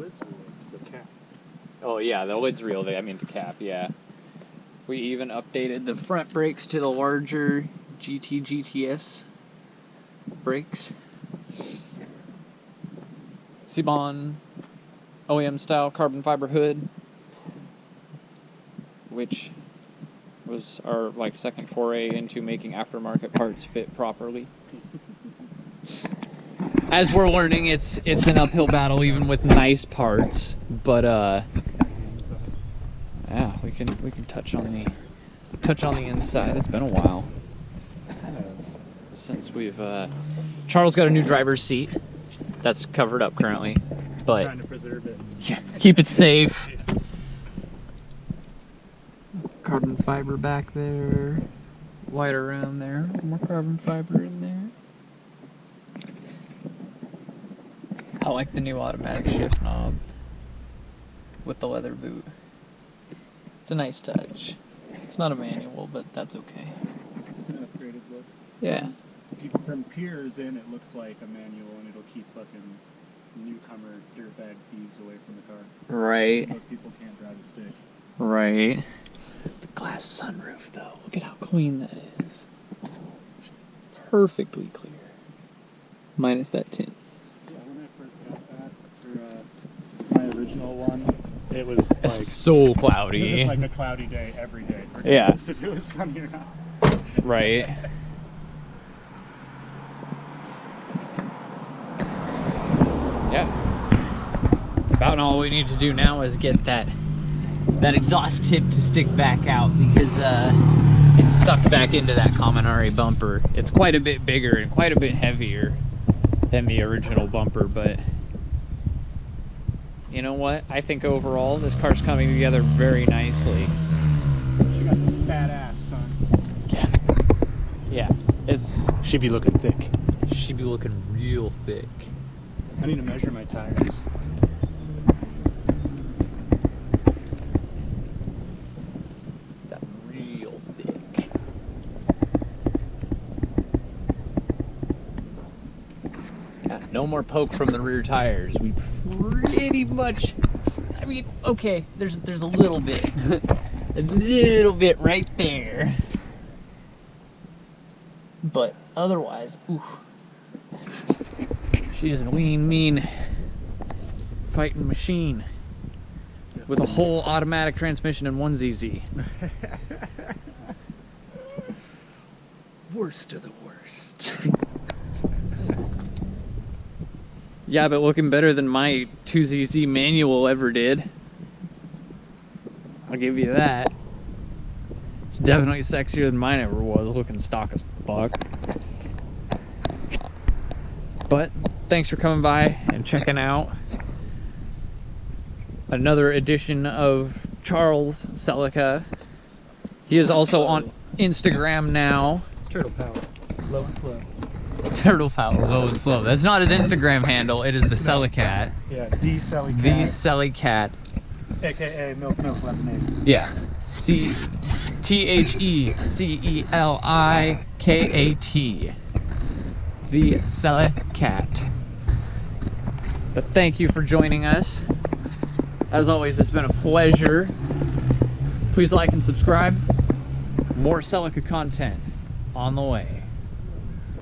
lid's the cap. Oh yeah, the lid's real. I mean the cap. Yeah. We even updated the front brakes to the larger GTS brakes. Cibon OEM style carbon fiber hood, which was our like second foray into making aftermarket parts fit properly. As we're learning, it's an uphill battle even with nice parts, but yeah, we can touch on the inside. It's been a while since we've Charles got a new driver's seat that's covered up currently, but Trying to preserve it. yeah, keep it safe. Carbon fiber back there, white around there, more carbon fiber in there. I like the new automatic shift knob with the leather boot. It's a nice touch. It's not a manual, but that's okay. It's an upgraded look. Yeah. From peers in, it looks like a manual, and it'll keep fucking newcomer dirtbag thieves away from the car. Right. Most people can't drive a stick. Right. The glass sunroof, though. Look at how clean that is. Perfectly clear. Minus that tint. Yeah, when I first got that for my original one, it was like So cloudy. it was like a cloudy day every day. Yeah. Regardless if it was sunny or not. Right. Yeah. About all we need to do now is get that exhaust tip to stick back out, because it's sucked back into that Kaminari bumper. It's quite a bit bigger and quite a bit heavier than the original bumper, but you know what? I think overall this car's coming together very nicely. She got some fat ass, son. Yeah. Yeah. It's She be looking thick. she'd be looking real thick. I need to measure my tires. That real thick. Yeah, no more poke from the rear tires. We pretty much, I mean, okay, there's a little bit. A little bit right there. But otherwise, oof. She's a lean, mean fighting machine with a whole automatic transmission and one ZZ. Worst of the worst. Yeah, but looking better than my 2ZZ manual ever did. I'll give you that. It's definitely sexier than mine ever was, looking stock as fuck. But thanks for coming by and checking out another edition of Charles Celica. He is also on Instagram now. Turtle power. Low and slow. Turtle Power, low and slow. That's not his Instagram handle, it is the Celicat. Yeah, the Celicat. The Celicat. AKA Milk Lemonade. Yeah. THECELIKAT. The Celicat. But thank you for joining us. As always, it's been a pleasure. Please like and subscribe. More Celica content on the way.